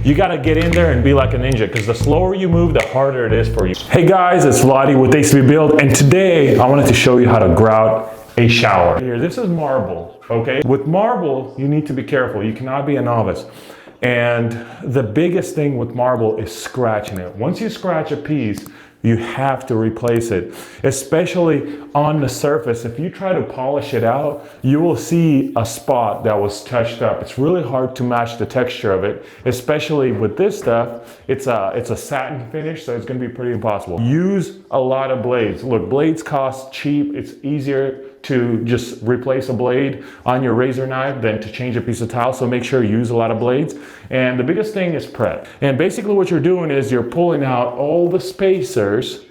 you gotta get in there and be like a ninja, because the slower you move, the harder it is for you. Hey guys, it's Vladi with Ste-by-Build, and today I wanted to show you how to grout a shower. Here, this is marble, okay? With marble, you need to be careful. You cannot be a novice. And the biggest thing with marble is scratching it. Once you scratch a piece, you have to replace it, especially on the surface. If you try to polish it out, you will see a spot that was touched up. It's really hard to match the texture of it, especially with this stuff. It's a satin finish, so it's gonna be pretty impossible. Use a lot of blades. Look, blades cost cheap. It's easier to just replace a blade on your razor knife than to change a piece of tile, so make sure you use a lot of blades. And the biggest thing is prep. And basically what you're doing is you're pulling out all the spacers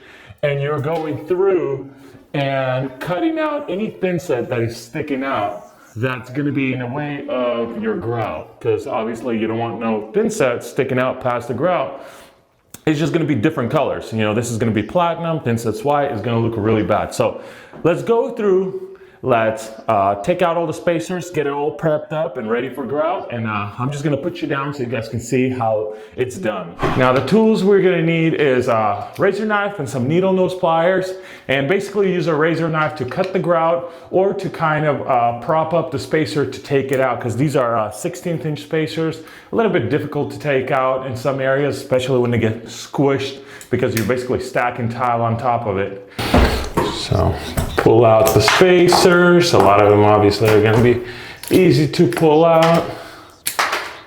and you're going through and cutting out any thin set that is sticking out that's gonna be in the way of your grout, because obviously you don't want no thin set sticking out past the grout. It's just gonna be different colors. You know, this is gonna be platinum, thin set's white, it's gonna look really bad. So let's go through, let's take out all the spacers, get it all prepped up and ready for grout. And I'm just gonna put you down so you guys can see how it's done. Now the tools we're gonna need is a razor knife and some needle nose pliers. And basically use a razor knife to cut the grout or to kind of prop up the spacer to take it out, because these are 16th inch spacers. A little bit difficult to take out in some areas, especially when they get squished, because you're basically stacking tile on top of it. So pull out the spacers. A lot of them obviously are going to be easy to pull out.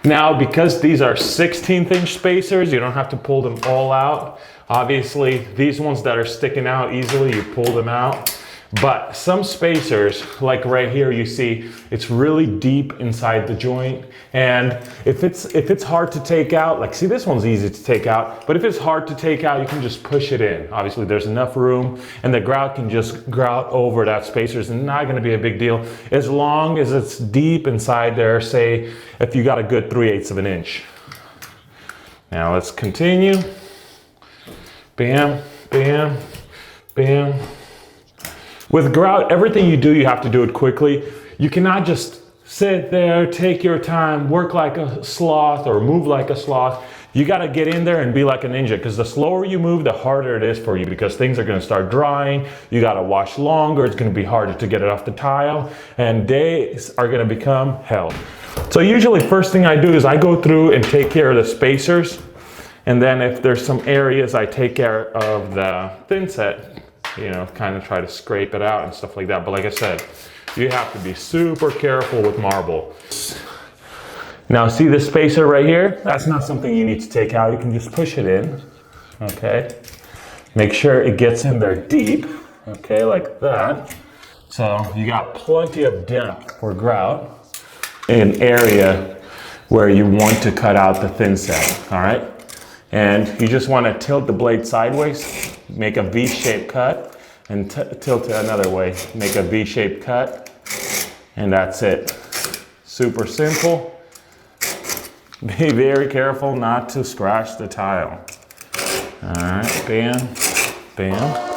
Now, because these are 16th inch spacers, you don't have to pull them all out. Obviously, these ones that are sticking out easily, you pull them out. But some spacers, like right here, you see it's really deep inside the joint. And if it's hard to take out, like see, this one's easy to take out, but if it's hard to take out, you can just push it in. Obviously there's enough room and the grout can just grout over that spacer. It's not gonna be a big deal as long as it's deep inside there, say if you got a good 3/8 of an inch. Now let's continue. Bam, bam, bam. With grout, everything you do, you have to do it quickly. You cannot just sit there, take your time, work like a sloth or move like a sloth. You gotta get in there and be like a ninja, because the slower you move, the harder it is for you, because things are gonna start drying. You gotta wash longer. It's gonna be harder to get it off the tile, and days are gonna become hell. So usually first thing I do is I go through and take care of the spacers. And then if there's some areas, I take care of the thin set. You know, kind of try to scrape it out and stuff like that. But like I said, you have to be super careful with marble. Now see this spacer right here? That's not something you need to take out. You can just push it in, okay? Make sure it gets in there deep, okay, like that. So you got plenty of depth for grout in an area where you want to cut out the thin set, all right? And you just want to tilt the blade sideways, make a V-shaped cut, and tilt it another way, make a V-shaped cut, and that's it. Super simple. Be very careful not to scratch the tile. All right, bam, bam.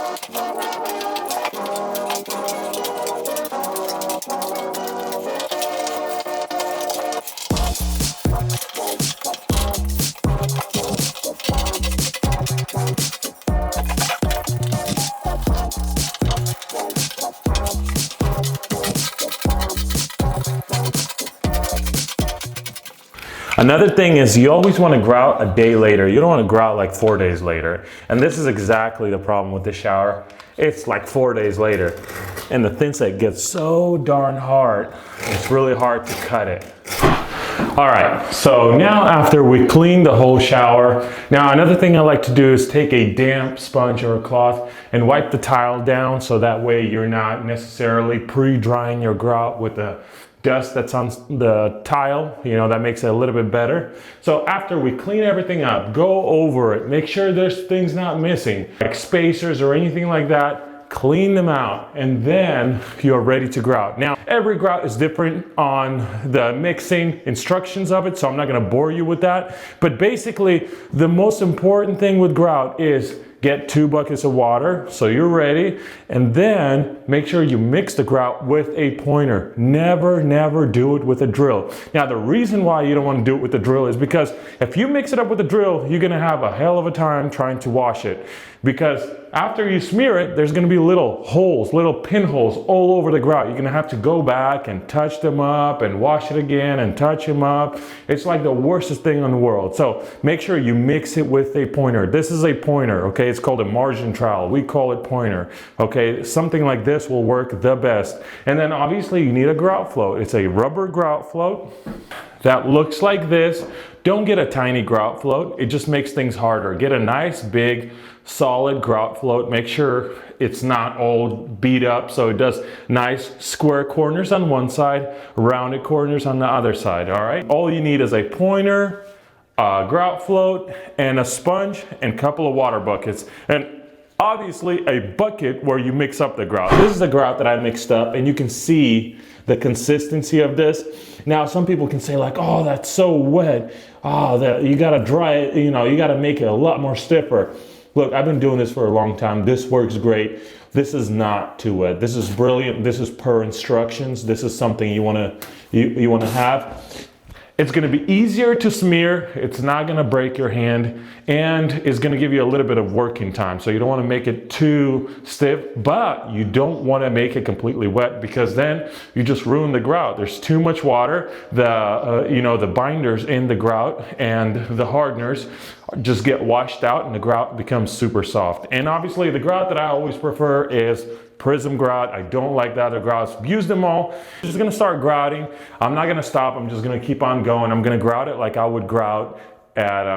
Another thing is you always want to grout a day later. You don't want to grout like 4 days later. And this is exactly the problem with this shower. It's like 4 days later. And the thin set gets so darn hard, it's really hard to cut it. All right, so now after we clean the whole shower, now another thing I like to do is take a damp sponge or a cloth and wipe the tile down, so that way you're not necessarily pre-drying your grout with the dust that's on the tile. You know, that makes it a little bit better. So after we clean everything up, go over it, make sure there's things not missing, like spacers or anything like that, clean them out, and then you're ready to grout. Now, every grout is different on the mixing instructions of it, so I'm not gonna bore you with that. But basically, the most important thing with grout is get 2 buckets of water, so you're ready. And then make sure you mix the grout with a pointer. Never do it with a drill. Now, the reason why you don't want to do it with the drill is because if you mix it up with a drill, you're gonna have a hell of a time trying to wash it. Because after you smear it, there's gonna be little holes, little pinholes all over the grout. You're gonna have to go back and touch them up and wash it again and touch them up. It's like the worstest thing in the world. So make sure you mix it with a pointer. This is a pointer, okay? It's called a margin trowel. We call it pointer, okay? Something like this will work the best. And then obviously you need a grout float. It's a rubber grout float that looks like this. Don't get a tiny grout float. It just makes things harder. Get a nice big solid grout float. Make sure it's not all beat up, so it does nice square corners on one side, rounded corners on the other side. All right, all you need is a pointer, a grout float, and a sponge, and a couple of water buckets, and obviously a bucket where you mix up the grout. This is the grout that I mixed up, and you can see the consistency of this. Now, some people can say like, oh, that's so wet. Oh, you gotta dry it, you know, you gotta make it a lot more stiffer. Look, I've been doing this for a long time. This works great. This is not too wet. This is brilliant. This is per instructions. This is something you wanna have. It's gonna be easier to smear. It's not gonna break your hand, and it's gonna give you a little bit of working time. So you don't wanna make it too stiff, but you don't wanna make it completely wet, because then you just ruin the grout. There's too much water. The binders in the grout and the hardeners just get washed out, and the grout becomes super soft. And obviously the grout that I always prefer is Prism grout. I don't like the other grouts. Use them all. I'm just gonna start grouting. I'm not gonna stop. I'm just gonna keep on going. I'm gonna grout it like I would grout at,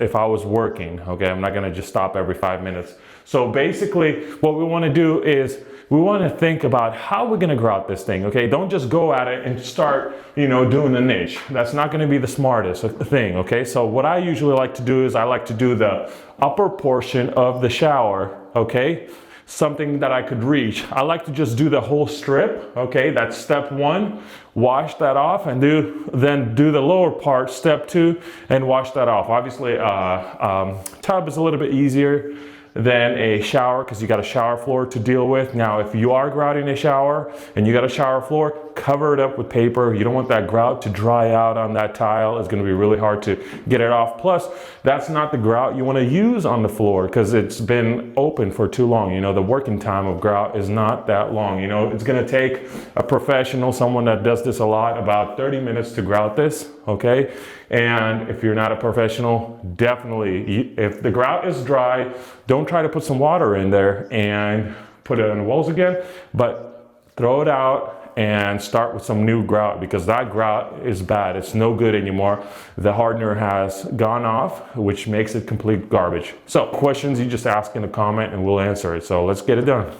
if I was working, okay? I'm not gonna just stop every 5 minutes. So basically what we wanna do is we wanna think about how we're gonna grout this thing, okay? Don't just go at it and start, doing the niche. That's not gonna be the smartest thing, okay? So what I usually like to do is I like to do the upper portion of the shower, okay? Something that I could reach. I like to just do the whole strip, okay? That's step 1, wash that off, and then do the lower part, step 2, and wash that off. Obviously, tub is a little bit easier than a shower because you got a shower floor to deal with. Now, if you are grouting a shower and you got a shower floor, cover it up with paper. You don't want that grout to dry out on that tile. It's going to be really hard to get it off. Plus, that's not the grout you want to use on the floor because it's been open for too long. The working time of grout is not that long. It's going to take a professional, someone that does this a lot, about 30 minutes to grout this, okay? And if you're not a professional, definitely, if the grout is dry, don't try to put some water in there and put it on the walls again, but throw it out and start with some new grout, because that grout is bad. It's no good anymore. The hardener has gone off, which makes it complete garbage. So questions, you just ask in the comment and we'll answer it. So let's get it done.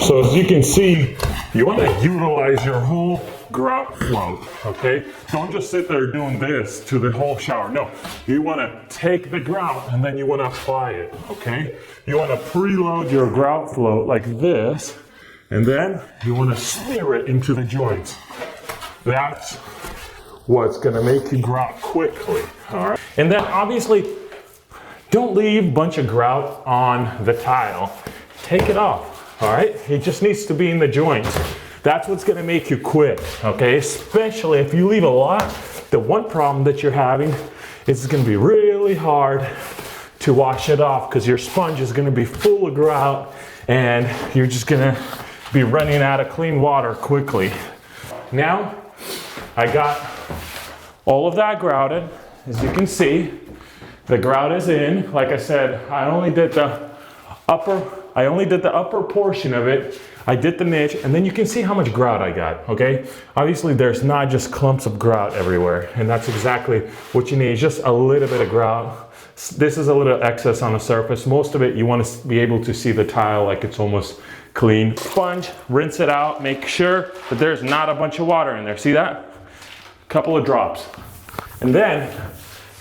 So as you can see, you want to utilize your whole grout float, okay? Don't just sit there doing this to the whole shower. No, you want to take the grout and then you want to apply it, okay? You want to preload your grout float like this, and then you want to smear it into the joints. That's what's going to make you grout quickly, all right? And then obviously, Don't leave a bunch of grout on the tile. Take it off, all right? It just needs to be in the joints. That's what's gonna make you quit, okay? Especially if you leave a lot, the one problem that you're having is it's gonna be really hard to wash it off because your sponge is gonna be full of grout and you're just gonna be running out of clean water quickly. Now, I got all of that grouted. As you can see, the grout is in. Like I said, I only did the upper portion of it. I did the niche, and then you can see how much grout I got, okay? Obviously, there's not just clumps of grout everywhere, and that's exactly what you need, just a little bit of grout. This is a little excess on the surface. Most of it, you want to be able to see the tile like it's almost clean. Sponge, rinse it out, make sure that there's not a bunch of water in there. See that? A couple of drops. And then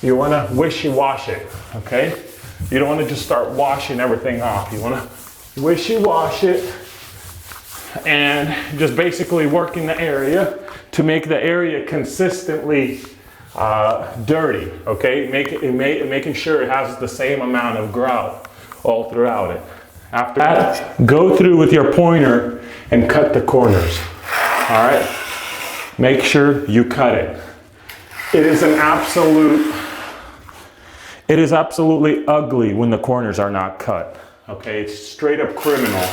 you want to wishy-wash it, okay? You don't want to just start washing everything off. You want to wishy-wash it and just basically working the area to make the area consistently dirty, okay? Making sure it has the same amount of grout all throughout it. After that, go through with your pointer and cut the corners, all right? Make sure you cut it. It is absolutely ugly when the corners are not cut, okay? It's straight up criminal.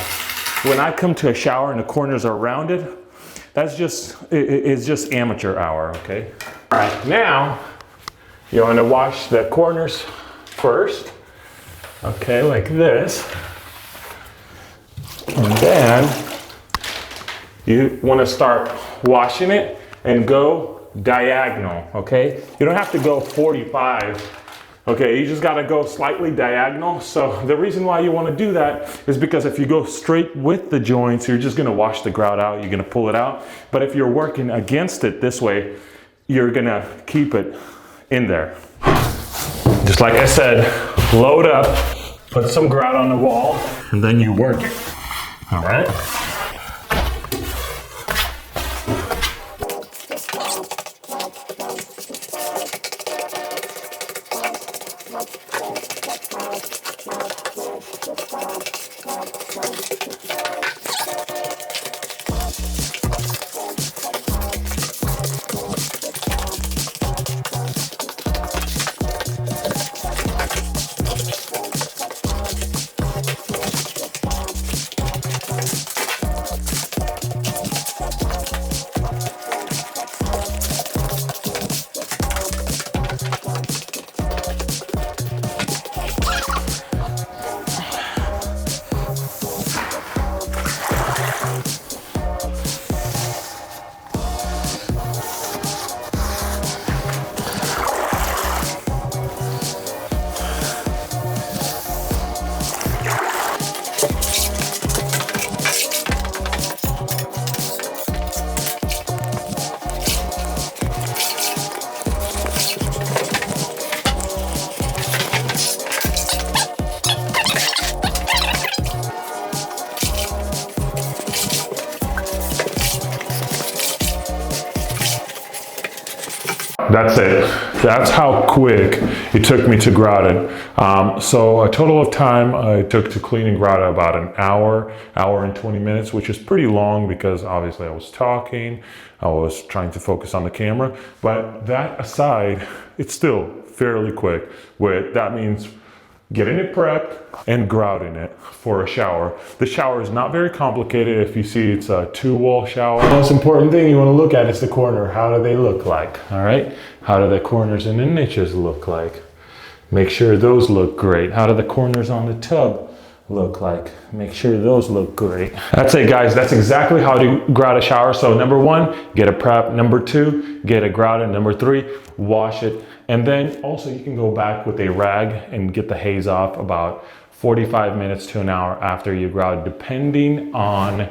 When I come to a shower and the corners are rounded, it's just amateur hour, okay? All right, now you want to wash the corners first, okay, like this. And then you want to start washing it and go diagonal, okay? You don't have to go 45. Okay, you just gotta go slightly diagonal. So the reason why you wanna do that is because if you go straight with the joints, you're just gonna wash the grout out, you're gonna pull it out. But if you're working against it this way, you're gonna keep it in there. Just like I said, load up, put some grout on the wall, and then you work it, all right? That's it. That's how quick it took me to grout it. So a total of time I took to clean and grout it about an hour and 20 minutes, which is pretty long because obviously I was talking, I was trying to focus on the camera, but that aside, it's still fairly quick. That means getting it prepped and grouting it for a shower. The shower is not very complicated. If you see, it's a 2-wall shower. The most important thing you want to look at is the corner. How do they look like? All right. How do the corners and the niches look like? Make sure those look great. How do the corners on the tub look like? Make sure those look great. That's it, guys. That's exactly how to grout a shower. So number 1, get a prep. Number 2, get a grouted. Number 3, wash it. And then also you can go back with a rag and get the haze off about 45 minutes to an hour after you grout, depending on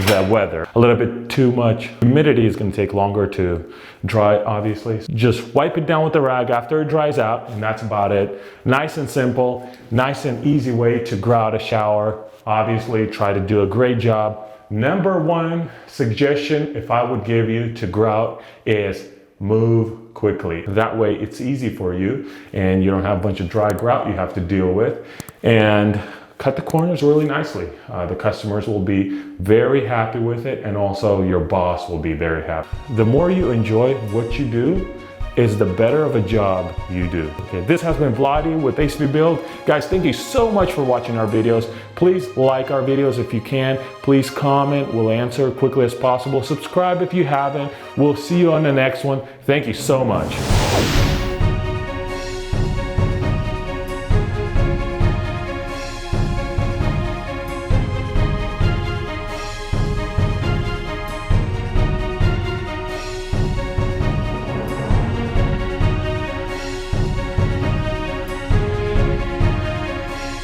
the weather. A little bit too much humidity is going to take longer to dry, obviously. Just wipe it down with the rag after it dries out, and that's about it. Nice and simple, nice and easy way to grout a shower. Obviously, try to do a great job. Number 1 suggestion, if I would give you to grout, is move quickly. That way it's easy for you and you don't have a bunch of dry grout you have to deal with. And cut the corners really nicely. The customers will be very happy with it, and also your boss will be very happy. The more you enjoy what you do is the better of a job you do. Okay, this has been Vladi with Ste-by-Build. Guys, thank you so much for watching our videos. Please like our videos if you can. Please comment, we'll answer as quickly as possible. Subscribe if you haven't. We'll see you on the next one. Thank you so much.